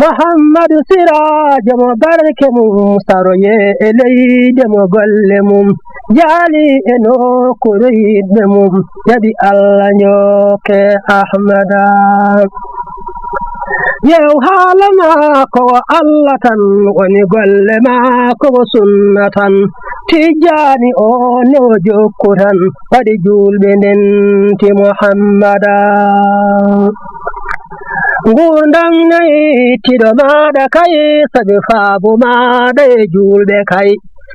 محمد سراج مبارك مستروي إلي دم قلمم جالي إنو كريد مم يدي الله نيوك أحمدا يو حالما كو الله تن ونقل ما كو سنة تجاني أو نوجو كران فرجول بنتي محمدا gundang nay tido mada kai sabe fabu mada julbe kai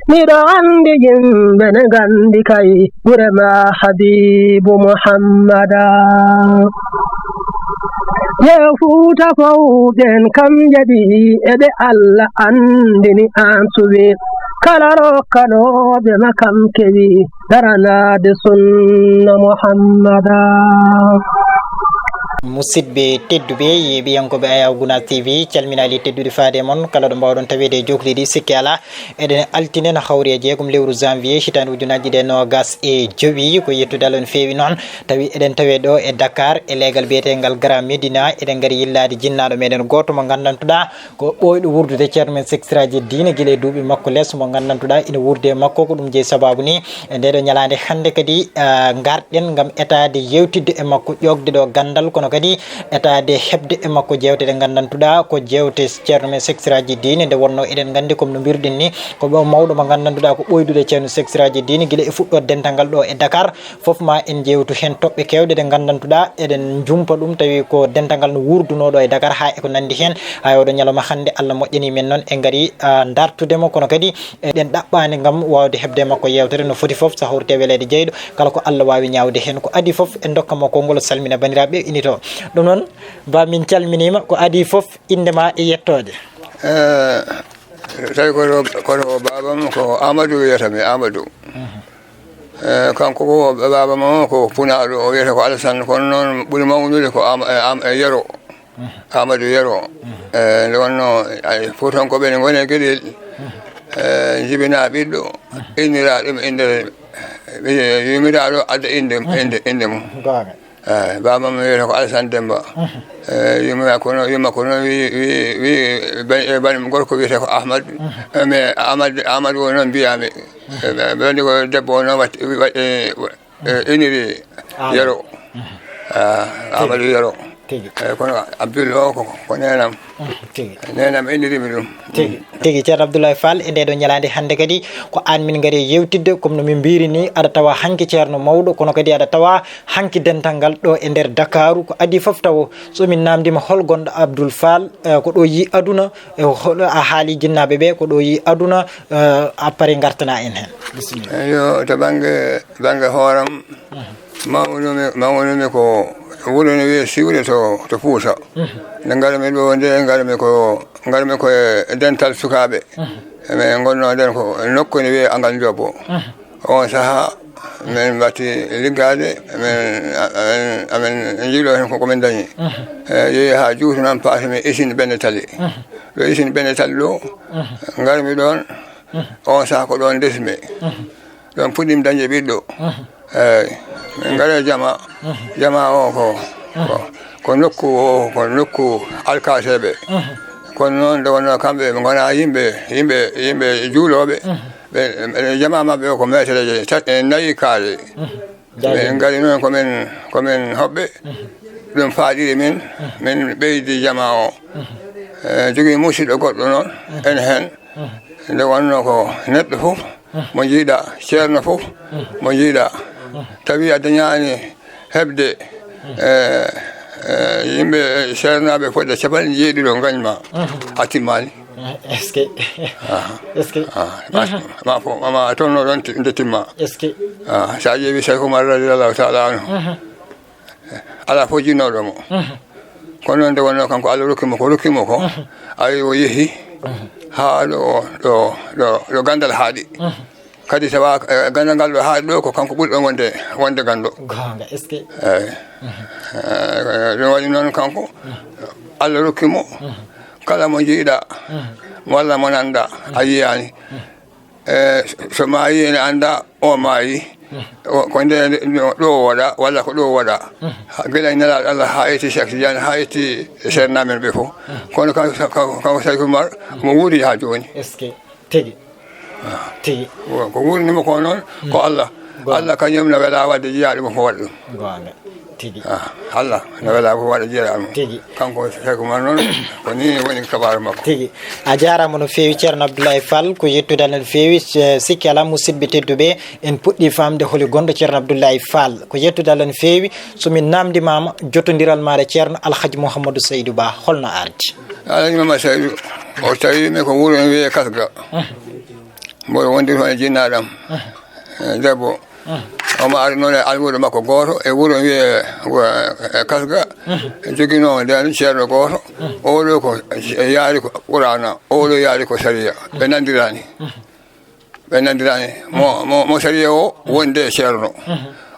nido andi jimbe ne gandi kai burema habibu muhammada yefuta fawden kam jadi ede alla andini ansubi kala rokano be makam kebi darana de sunna muhammada musidɓe tedduɓe yeɓiyankoɓe Ayawguna TV calminali teddude faade moon kala ɗo mbawɗon tawede jokliɗi sikki ala eɗen altinen hawre e jeegom lewru janvier hitande ujunaji ɗe nogas e joyi ko yettudal on feewi noon tawi eɗen tawe ɗo e Dakar e leegal biyetegal Grand Médina eɗen gaari yillade jinnaɗo meɗen goto mo gandantuɗa ko ɓoyɗo wurdude ceerno men sextraji diine guila e duuɓi makko less mo gandantuɗa ina wurde makko ko ɗum jeeyi sababu ni e ndeɗo ñalade hande kadi garɗen gam etade yewtidde e makko ƴogde ɗo gandal kono kadi etade hebde e makko jewte ɗe gandantuɗa ko jewte ceerno men sextraji diine nde wonno eɗen gandi comme no mbirɗen ni ko ɓe mawɗo mo gandantuɗa ko ɓoydude ceerno sextraji diine guila e fuɗɗode dental ngal ɗo e Dakar foof ma en jewtu hen toɓɓe kewɗe ɗe gandantuɗa eɗen jumpa ɗum tawi ko dental ngal no wurdunoɗo e Dakar ha eko nandi hen ha oɗo ñalawma hande Allah moƴƴani men noon en gaari dartudemo kono kadi eɗen ɗaɓɓani gam wawde hebde makko yewtere no foti foof so hawrite welede jeyɗo kala ko Allah wawi ñawde hen ko adi foof en dokkamo konngol salmina bandiraɓe inito ɗum noon ba min calminima ko adi foof indema e yettode tawi koto babam ko Amadou wiyatami Amadou kanko ko babam o ko punaɗo o wiyata ko Alassane kono noon ɓuuri mawnude ko Yero Amadou Yero nde wonno Fuutankoɓe ne goni e gueɗel jibina ɓiɗɗo inniraɗum inde yumiraɗo adda inde mum bamam wiyata ko Alassane Demba yumma kono wi banim gorko wiyata ko Ahmad mais Amadou o noon mbiyami ɓendi ko debbo o noon waɗi iniri Yero Amadou Yero kono Abdoul o ko nenam nenam indirimi ɗum tigi ceerno Abdoulaye Fall e ndeɗo ñalade hande kadi ko an min gaari yewtidde comme no min mbiri ni aɗa tawa hanki ceerno mawɗo kono kadi aɗa tawa hanki dental ngal ɗo e nder Dakaru ko adi foof taw somin namdima hol gonɗo Abdoul Fall ko ɗo yi aduna a haali jinnaɓe ɓe ko ɗo yi aduna après gartana en hen bisimilla yo to banggue hooram mawnumi ko wuuro ne wiye siwre to Fuuta nde garmi ɗo nde garmi ko e dental sukaɓe min gonno nden ko nokku ne wiye Angal Jobbo on saaha min mbatti liggade amen jiiɗo hen koko min dañi yeehi ha juutu noon paasimi Isine Bene Tali ɗo Isine Bene Tali ɗo garmi ɗon on saaha ko ɗon desmi ɗon puɗɗimi dañde ɓiɗɗo eyyi min gaare jama o ko nokku alkaseɓe kono noon nde wonno kamɓe ɓe gona yimɓe juuloɓe ɓe jama mabɓe o ko metereje nayyi kaale min gaari noon komin hoɓɓe ɗum faaɗiri min ɓeydi jama o jogui musidɗo goɗɗo noon en hen nde wonno ko neɗɗo fof mo jiiɗa ceerno fof mo jiiɗa tawi a dañani hebde yimɓe ceernaɓe fodde 70 gañma a timmani est ce que ma tonno ɗon nde timma sa ƴeewi Cheikh Oumar radiallahu taala anhu ala fof jinnoɗomo kono noon nde wonno kanko Allah rokkimo ko ayi o yeehi ha ɗo gandal haaɗi kadi tawa gandal ngal ɗo haaɗi ɗo ko kanko ɓuri ɗon wonde ganndo gonga est ce que eyyi ɗum waɗi noon kanko Allah rokkimo kala mo jiiɗa walla mo nanda a yiyani so maayi ene anda o maayi ko nde ɗo waɗa walla ko ɗo waɗa gila nelaɗo Allah ha eti Cheikh Tidiane ha eti sernamen ɓe fof kono kanko Saykou Oumar mo wuuri ha joni tigi ko wuurnimo ko noon ko Allah kañum no weela wadde jiyaɗo mo fo waɗa ɗum tigi Allah no weela ko waɗa jiyaɗo tigi kanko Saykou Oumar noon ko ni woni kabaru makko tigi a jarama no fewi ceerno Abdoulaye Fall ko yettudal no fewi sikki ala musidɓe tedduɓe en puɗɗi famde holi gonɗo ceerno Abdoulaye Fall ko yettudal no fewi somin namdimama jottodiral maɗa ceerno Alhaji Mouhamadou Seydou Ba holno ardi Alhaji Mama Seydou o tawimi ko wuuro no wiye Kasga mboɗo wondir hono jinnaɗam debbo omo ari noon e almudo makko goto e wuuro wiye Kasga joguino nden ceerno goto oɗo ko yaari ko Qur'ana oɗo yaari ko Sariya ɓe nandirani mo Sariya o wonde e ceerno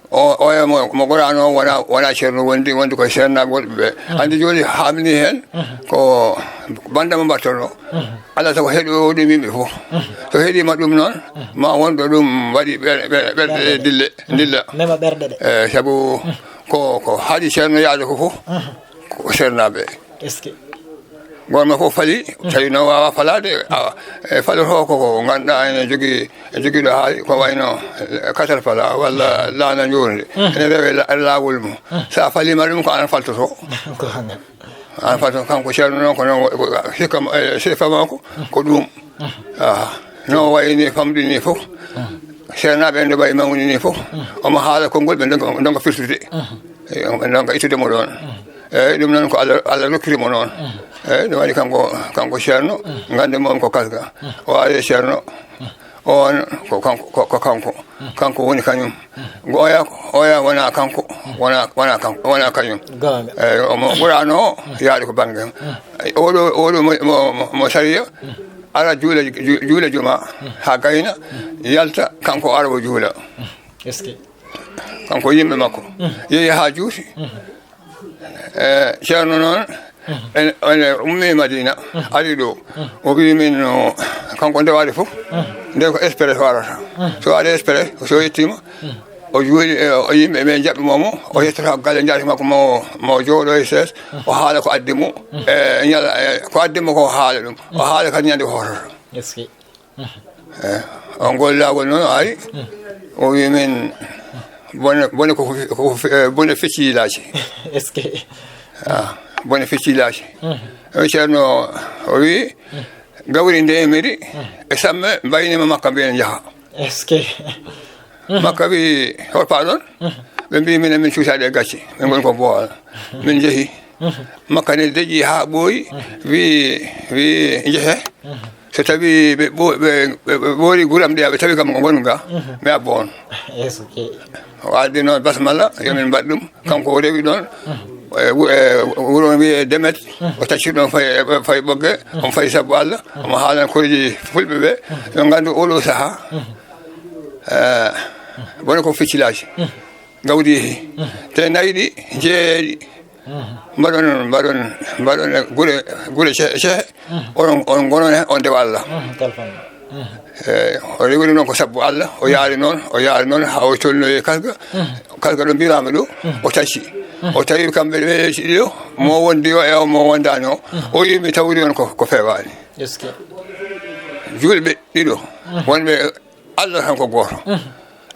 o mo Qur'ana o wona ceerno wondi ko sernaɓe wonɓe ɓe andi joni hamni hen ko bandama mbattono Allah sago heeɗo ɗum yimɓe fof so heeɗima ɗum noon ma wonɗo ɗum waɗi ɓerɗe dilla mema ɓerɗe ɗe saabu ko haaɗi ceerno yaade ko fof ko sernaɓe gonma fof faali tawi no wawa falade faloto ko ganduɗa ene joguiɗo haali ko wayno katal fala walla laana jurde ene rewe lawol mum sa falima ɗum ko an faltoto an faltoto kanko ceerno noon ko noon hikka sifa makko ko ɗum no wayni famɗini fof sernaɓe nde wayi mawni ni fof omo haala konngol ɓe donga firtude ɓe donga ittudemo ɗon eyyi ɗum noon ko Allah rokkirimo noon eyyi ɗum waɗi kanko ceerno gande moom ko Kasga o ari ceerno on ko kanko woni kañum oya wona kanko wona kañum eyyi omo ɓurano o yaade ko banggue oɗo mo Sariya ara juula juma ha gayna yalta kanko ara o juula kanko yimɓe makko yeehi ha juuti ceerno noon ene ummi Madina ari ɗo o wi min kanko ndewaade fof nde ko express warata so waɗi express so yettima o juuli o yimɓe ɓe jaɓɓimomo o yettoto galle jaati makko mo jooɗo e ses o haala ko addi mo ko addimo ko haala ɗum o haala kadi ñande ko hototo on ngol laawol noon o ari o wi min bone ko bone feccilaji bone feccilaji ceerno o wi gawri ndemiri e samme mbaynima makka mbiyen jaaha makka wi horpa ɗon ɓe mbi minen min cuutaɗe e gacce min goni ko Bowal min jeehi makka ne deƴƴi ha ɓooyi wi jeehe so tawi ɓe ɓoori guram ɗe ɓe tawi kam ko gonga mi abbo on o addi noon basmala yomin mbaɗ ɗum kanko o rewi ɗon wuro wiye Demet o taccir ɗon fay ɓogge on fayi sabbo Allah omo haalan koreji fulɓe ɓe yo gandu oɗo saaha woni ko feccilaji gawdi yeehi te nayi ɗi jeeyaɗi mbaɗon gure cehe on gonon hen on ndewa Allah o rewiri noon ko sabbu Allah o yaari noon ha o tolnoyi Kasga ɗo mbirama ɗo o tacci o tawi kamɓe ɓe ɗiɗo mo wondi o e mo wondani o yimi tawri on ko fewani julɓe ɗiɗo wonɓe Allah tan ko goto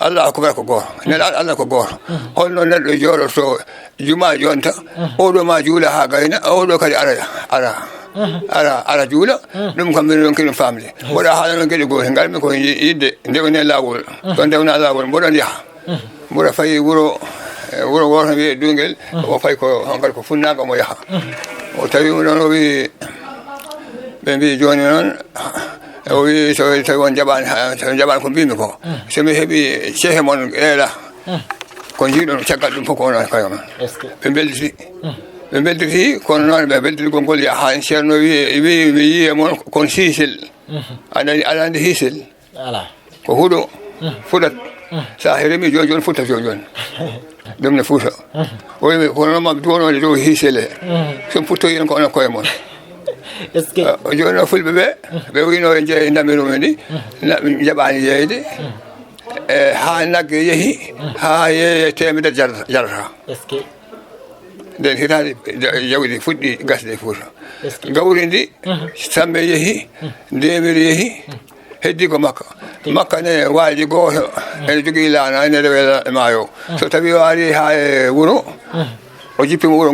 Allah akbar ko goto nelaɗo Allah ko goto holno neɗɗo jooɗoto juma jonta oɗo ma juula ha gayna oɗo kadi ara juula ɗum kam mbiɗa ɗon kiɗum famde mboɗa haala noon gueɗe gote ngarmi ko yidde ndewne lawol to ndewna lawol mboɗon yaaha mboɗa fayi wuro goto wiye Dungel o fayi ko kadi ko funnaga omo yaaha o tawimo noon o wi ɓe mbi joni noon o wi so tawi on jaɓani ko mbimi ko somi heeɓi cehe mon eela ko jiiɗon caggal ɗum fof ko onon kayo man ɓe belditi kono noon ɓe beldirgol ngol yaha ceerno wi mi yiye moon kon siisel aɗa andi hiisel ko huuɗo fuɗat sa remi joni futta joni ɗum ne fuuta o wimi kono noon maɓe duwonode dow hiisele somi futtoyi en ko onon koye moon joni no fulɓe ɓe wino e jeeyi damirumen ɗi jaɓani yeeyde ha nagge yehi ha ye temedere jarata est ce que nden hitande jawdi fuɗɗi gasde Fouta gawri ndi samme yehi ndemiri yehi heddi ko makka ne waaji gooto ene jogii laana ene rewe maayo so tawi waari ha e wuro o jippima wuro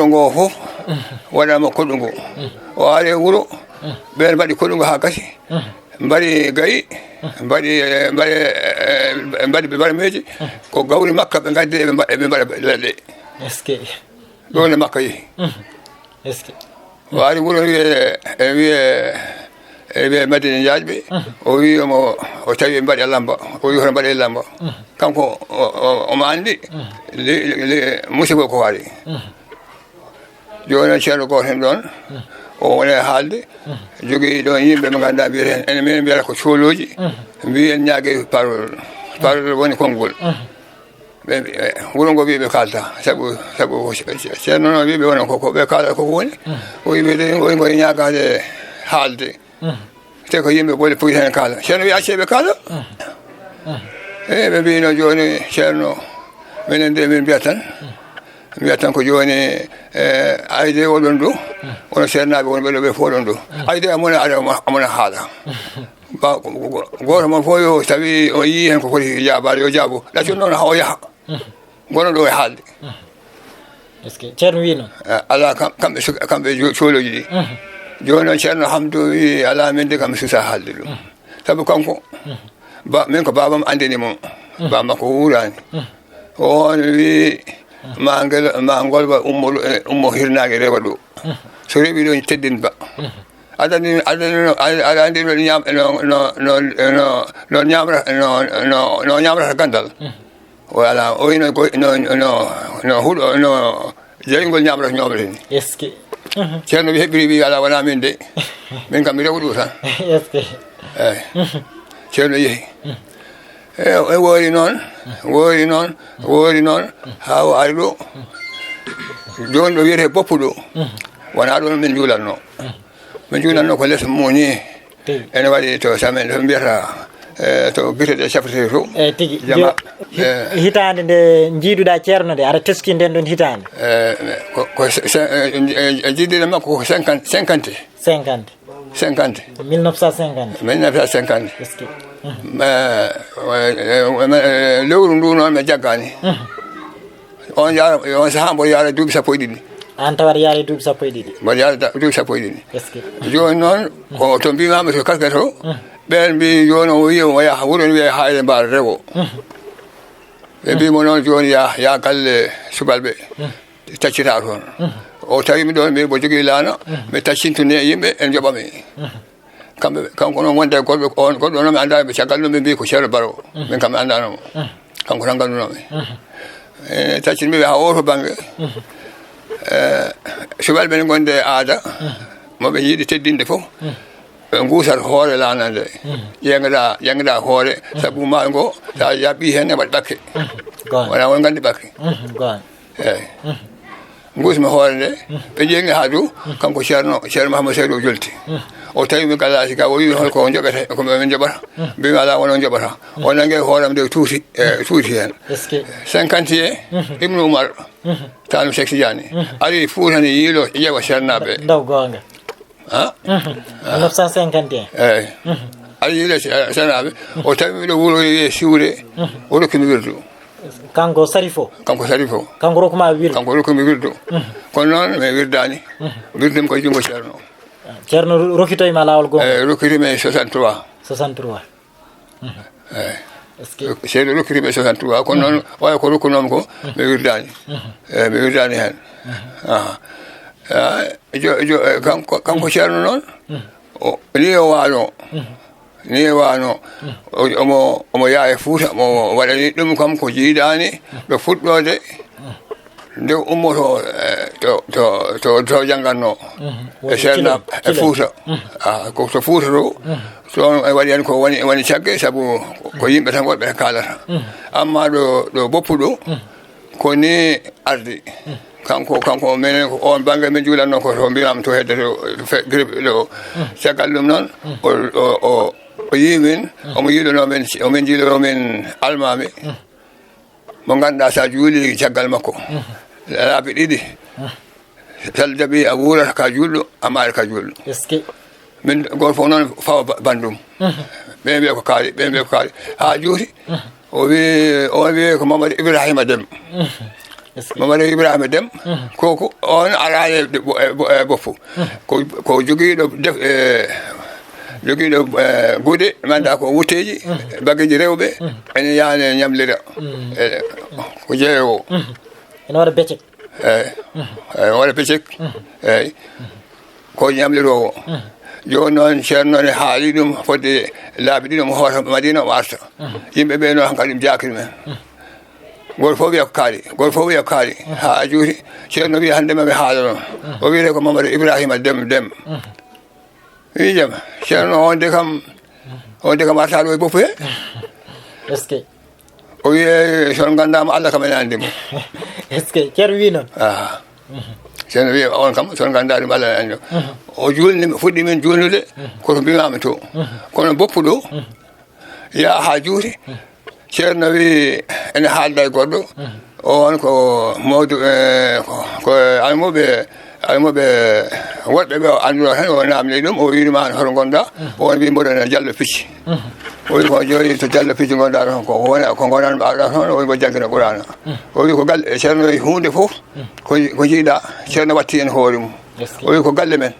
ngo fof waɗama koɗɗu ngu o ari e wuro ɓen mbaɗi koɗɗu ngu ha gasi mbaɗi gayi mbaɗi ɓe barmeji ko gawri makka ɓe gaddi ɓe mbaɗa leɗɗe est ce que ɗo ne makka yehi est ce que o ari wuro wiye Madina Diaƴɓe o wi o tawi mbaɗi lamba o wi hoto mbaɗe lamba kanko omo anndi musiba ko waɗi joni ceerno goto hen ɗon o wone haalde jogii ɗon yimɓe ɓe ganduɗa mbiyeten ene min mbiyata ko cooloji mbi en ñaague parole woni konngol wuro ngo wiiɓe kalta sabu ceerno noon wiiɓe wonan koko ɓe kalata koko woni o wiɓe oy ngoye ñagade haalde te ko yimɓe ɓole poyi hen kaala ceerno wi acceɓe kaala ɓe mbino joni ceerno minen nde min mbiyat tan ko joni ayde oɗon ɗo wono ceernaɓe won ɓeɗo ɓe fo ɗon ɗo ayde amona haala goto mon fof yo tawi o yii hen ko foti jabade yo jaabo ɗaccu noon ha o yaaha gono ɗo e haalde est ce que ceerno wi noon ala kamɓe cooloji ɗi joni noon ceerno Hamdou wi ala min de kam susa haalde ɗum saabu kanko min ko babam andini mon baba ko wurani on wi ma golba ummo hirnage rewa ɗo so rewi ɗo teddin ba aɗa andi no ñamrata gandal voilà o wino no huuɗo no jeyngol ñamrata ñomre ni est ce que ceerno wi heɓɓiri wi ala wona min de min kam mi rewa ɗo tan est ce que eyyi ceerno yeehi e woori noon ha o ari ɗo joni ɗo wiyete boppu ɗo wona ɗon min juulatno ko less moni ene waɗi to samen to mbiyata to guiteɗe cafete to eyyi tigui hitande nde jiiduɗa ceerno nde aɗa teski nden ɗon hitande ko jiɗɗiɗe makko ko 50 1950 est ce que lewru ndu noon mi jaggani on sahaa mboɗo yaara duuɓi sappo e ɗiɗi an tawaɗa yaara duuɓi sappo e ɗiɗi mboɗo yaara duuɓi sappo e ɗiɗi est ce que joni noon ko to mbimama to kasque to ɓen mbi joni o wi o yaha wuuro ne wiye hayre mbaɗa rewo ɓe mbimo noon joni ya galle subalɓe taccita toon o tawimi ɗon mbi mo jogui laana mi taccintuni e yimɓe en joɓami kanko noon wonde goɗɗo noon mi andani ɓe caggal ɗum ɓe mbi ko ceerno Baro min kam mi andanomo kanko tan gandunomi taccinmiɓe ha oto banggue subalɓe ne gonde aada moɓe yiiɗi teddinde fof ɓe guusat hoore laana nde ƴeŋgaɗa hoore saabu ma ngo sa yaɓɓi hen e waɗi ɓakke wona won gandi ɓakke eyyi guusmi hoore nde ɓe ƴeŋi ha dow kanko ceerno Mahamadou Seydou jolti o tawimi gallasi ka o wi holko joɓete komin joɓata mbimi ala wono joɓata o nangue hooram nde tuuti hen 51 Ibnu Oumar tano Cheikh Tidiane ari Fouta ne yiilo ƴeewa ceernaɓe ndaw gonga 1951 eyyi ari yiilo ceernaɓe o tawimi ɗo wuuro wiye Siwre o rokkimi wirdu kanko Sarifo kanko rokkumi wirdu kono noon mi wirdani wirdimi koye junngo ceerno rokkitoyima lawol gonga rokkitimi 63 eyyi ceerno rokkitimi 63 kono noon waya ko rokkunomi ko mi wirdani hen kanko ceerno noon ni wano omo yaa e Fouta mo waɗani ɗum kam ko jiiɗani ɓe fuɗɗode nde ummoto to jangganno e ceerna e Fouta ko to Fouta to toon waɗi hen ko woni cagge saabu ko yimɓe tan goɗɓe kalata amma ɗo boppu ɗo ko ni ardi kanko minen on banggue min juulatno ko to mbiyam to hedde to caggal ɗum noon o o yimin omo yiɗono men omin jiiɗoro men almami mo ganduɗa sa juuli caggal makko laabi ɗiɗi sal jaɓi a wuurata ka julɗo a maari ka julɗo min goto fof noon fawa bandum ɓe mbiya ko kaali ha juuti o wi ko Mamadou Ibrahima Déme Mamadou Ibrahima Déme koko on arani e boppu ko joguiɗo guuɗe manda ko wutteji baggeji rewɓe ene yaane ñamlira ko jeeyo ene waɗa becek eyyi waɗa becek eyyi ko ñamlirowo joni noon ceerno ne haali ɗum fodde laabi ɗiɗi mo hoota Madina o arta yimɓe ɓe noon hankadi ɗum jakiri men goto fof wiya ko kaali ha juuti ceerno wi hande maɓe haala noon o wiyete ko Mamadou Ibrahima Déme wi jaam ceerno on de kam arta ɗo e boppu he o wiye son gandama Allah kam ene andimo ceerno wi noon ceerno wi on kam son ganda ɗum Allah ene andimo o julni fuɗɗi min julnude koto mbimami to kono boppu ɗo ya ha juuti ceerno wi ene haalda e goɗɗo on ko mawdu ko almuɓe woɗɓe ɓe o annduro tan o namdi ɗum o wiima hoto gonɗa on wi mboɗon Diallo Picci o wi ko joyi to Diallo Picci gonɗa toon ko gonan mbawɗa toon o wi mo jangguina Qur'ana o wi ko galle ceerno wi hunde fof ko jiiɗa ceerno watti hen hoore mum o wi ko galle men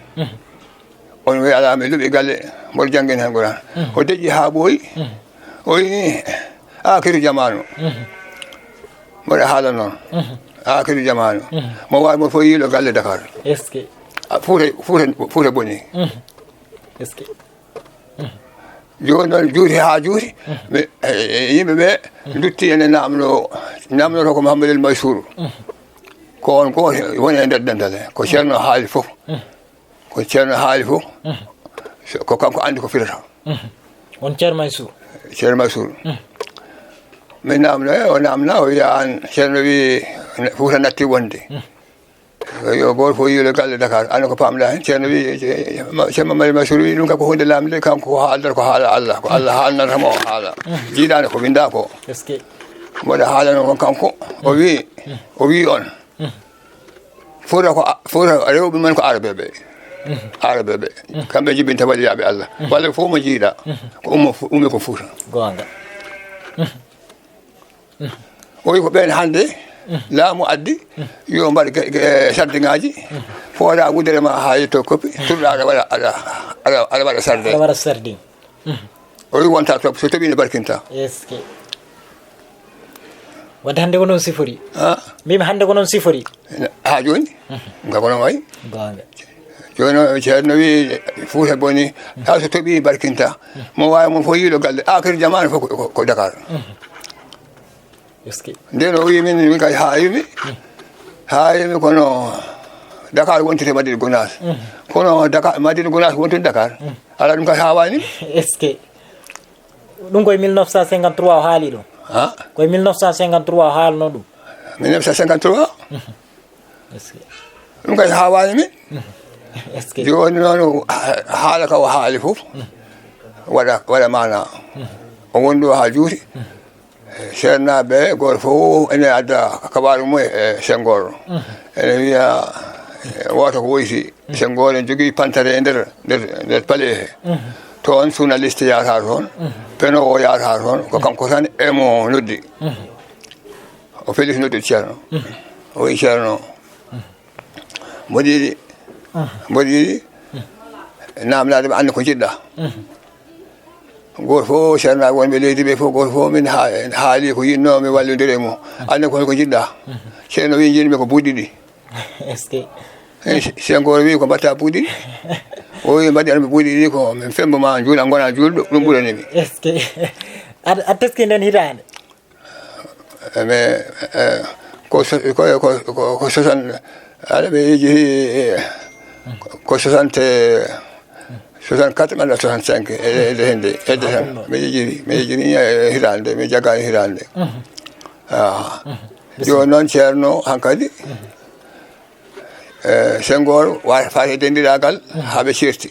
on wi ala mi luuɓi galle mboɗo janggina hen Qur'ana o deƴƴi ha ɓooyi o wi akiru jamanu mboɗo haala noon akiru jamanu mo wawi mo fof yiilo galle Dakar Fouta boni joni noon juuti ha juuti yimɓeɓe dutti ene namdoto ko Mouhamadoul Mansour ko on goto woni e nder dental he ko ceerno haali fof ko kanko andi ko filata on ceerno Mansour min namno o namna o wiya an ceerno wi Fouta natti wonde yo goto fof yiilo galle Dakar anda ko pamɗa hen ceerno wi ceerno Mamadou Mansour wi ɗum kam ko hunde lamde kanko ko haaldata ko haala Allah ko Allah haalnatamo o haala jiiɗani ko winda ko mboɗo haalano kon kanko o wi on Fouta rewɓe men ko arabeɓe kamɓe jibinta waliyaɓe Allah walla fof mo jiiɗa ko ummi ko Fouta gonga o wi ko ɓen hande laamu addi yo mbaɗ sardiŋaji fooɗa wuddere ma ha yetto koppi turɗa aɗa waɗa sardiŋ o wi wonta topp so toɓi ne barkinta wadde hande ko noon sifori mbimi hande ko noon sifori ha joni ga ko noon wayi joni ceerno wi Fouta boni ha so toɓi barkinta mo wawi mon fof yiiɗo galle akiri jamanu fof ko Dakar nden o wi min kay hayimi kono Dakar wontire Madina Gounass kono Madina Gounass wontude Dakar ala ɗum kay hawani ɗum koye 1953 o haali ɗum koye 1953 o haalno ɗum 1953 ɗum kay hawani min joni noon haala ka o haali fof waɗa mana o wonɗo ha juuti ceernaɓe goto fof ene adda kabaru mum e Senghor ene wiya woto ko woyti Senghor en jogui pantare e nder paale he toon journaliste yahata toon penowo yahata toon ko kanko tan emo noddi o feliti noddi ceerno o wi ceerno mboɗo yiɗi namdade ɓe anda ko jiɗɗa goto fof ceernaɓe wonɓe leydi ɓe fof goto fof min haali ko yinnomi wallodire mum anda ko jiɗɗa ceerno wi jinmi ko buuɗi ɗi Senghor wi ko mbatta buuɗi ɗi o wi mbaɗi anmi buuɗi ɗi ko min fembo ma juula gona julɗo ɗum ɓuranimi a teski nden hitande mais ko 60 aɗa ɓe yeehi ko 64 walla 65 hedde tan mi yejiri hirande mi jagani hirande joni noon ceerno hankkadi Senghor wata fati dendiɗagal haaɓe cirti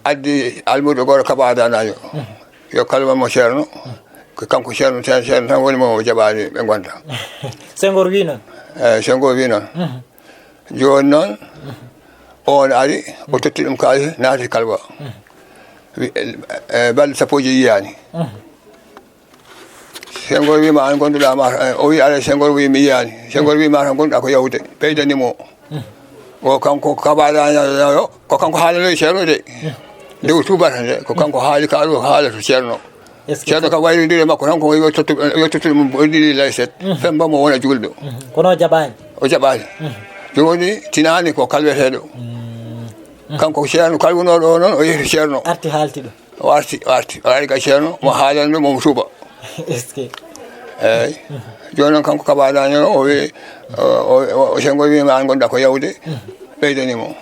addi almudo goto kaɓadanajo yo kalma mo ceerno ko kanko ceerno tan woni mo jaɓaani ɓe gonta Senghor wi noon eyi Senghor wi noon jooni noon on ari o totti ɗum kaali naati kalba balɗe sappoji yiyani Senghor wima an gonduɗa ma o wi ala Senghor wi mi yiyani Senghor wima tan gonɗa ko yawde ɓeydanimo o kanko kabaɗayo ko kanko haalanoyi ceerno de nde tubata nde ko kanko haali ka ɗo haalata ceerno ceerno kam wayrindiri makko tan ko yo tottude mum ɗiɗi layset femba mo wona julɗo kono jaɓani o jaɓani joni tinani ko kalweteɗo kanko ceerno kalwunoɗo o noon o yehi ceerno arti haalti ɗum o arti o ari ga ceerno mo haalano momo tuuba eyyi joni noon kanko kabaɗani o wi o Senghor wima an gonɗa ko yawde ɓeydanimo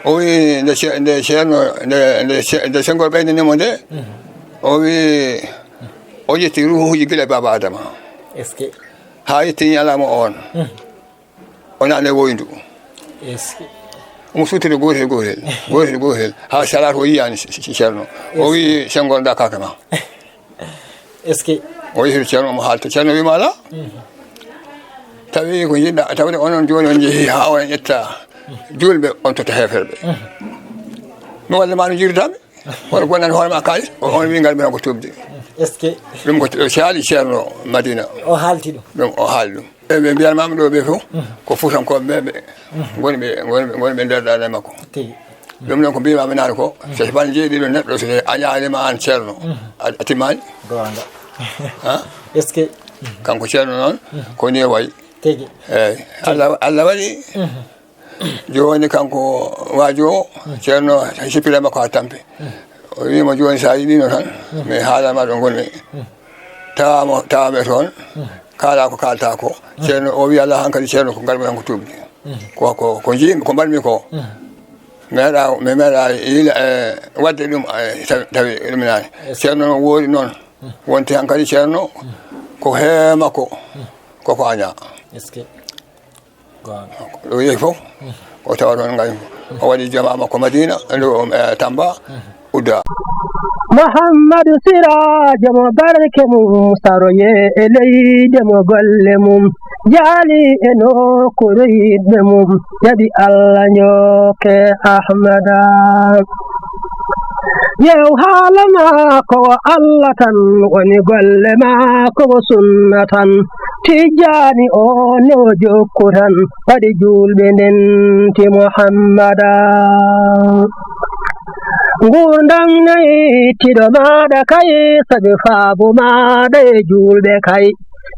o wi nde ceerno nde Senghor ɓeydanimo nde o wi o ƴetti ruhuji guila baba adama ha yetti ñalama on o nane woyndu omo sutiri gotel ha salat o yiyani ceerno o wi Senghor da kake ma o yehi ceerno omo haalta ceerno wima ala tawi ko jiɗɗa tawde onon joni on jeehi ha on ƴetta julɓe on tota heferɓe mi wallema no jirdami hono gonnani hoorema kalis on wi ngal ko tubde ɗum ko saali ceerno Madina o haalti ɗum o haali ɗum ɓe mbiyanmama ɗo ɓe fof ko futankoɓe ɓe gonɓe nder ɗane makko ɗum noon ko mbimami nane ko so ban jeeɗiɗo neɗɗo so a ñaalima an ceerno a timmani kanko ceerno noon ko ni wayi eyyi Allah waɗi joni kanko waajo o ceerno sippire makko ha tampi o wimo joni sa yiɗino tan mi haalama ɗo gonmi tawame toon kala ko kalta ko ceerno o wi Allah hankkadi ceerno ko garmi tan ko tubde ko jiimi ko mbaɗmi ko mi meeɗa yiila wadde ɗum tawi ɗuminani ceerno no woori noon wonti hankkadi ceerno ko heemakko koko aña ɗo yehi fof o tawa toon ngam o waɗi jama makko Madina ɗo Tamba Ouda Muhammadu Sirajo mo barke mum saroye e leyde mo golle mum jaali e nokkure yiɗɓe mum jaɓi Allah ñooke Ahmada yew haala maako wo Allah tan woni golle maako wo sunna tan tijjani o newo jokku tan waɗi julɓe ndenti Muhammada ngurdam nayi tiɗo maɗa kay sabi faabu maɗa e julɓe kay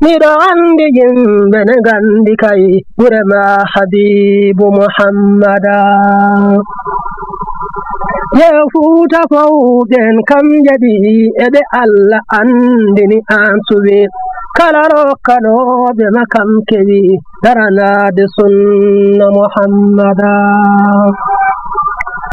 miɗo andi yimɓe ne gandi kay ɓurema Habibu Muhammada yew fuuta fawɗen kam jaɓi eɓe Allah andini an suwi kala rokkanoɓe makam kewi daranade sunna Muhammada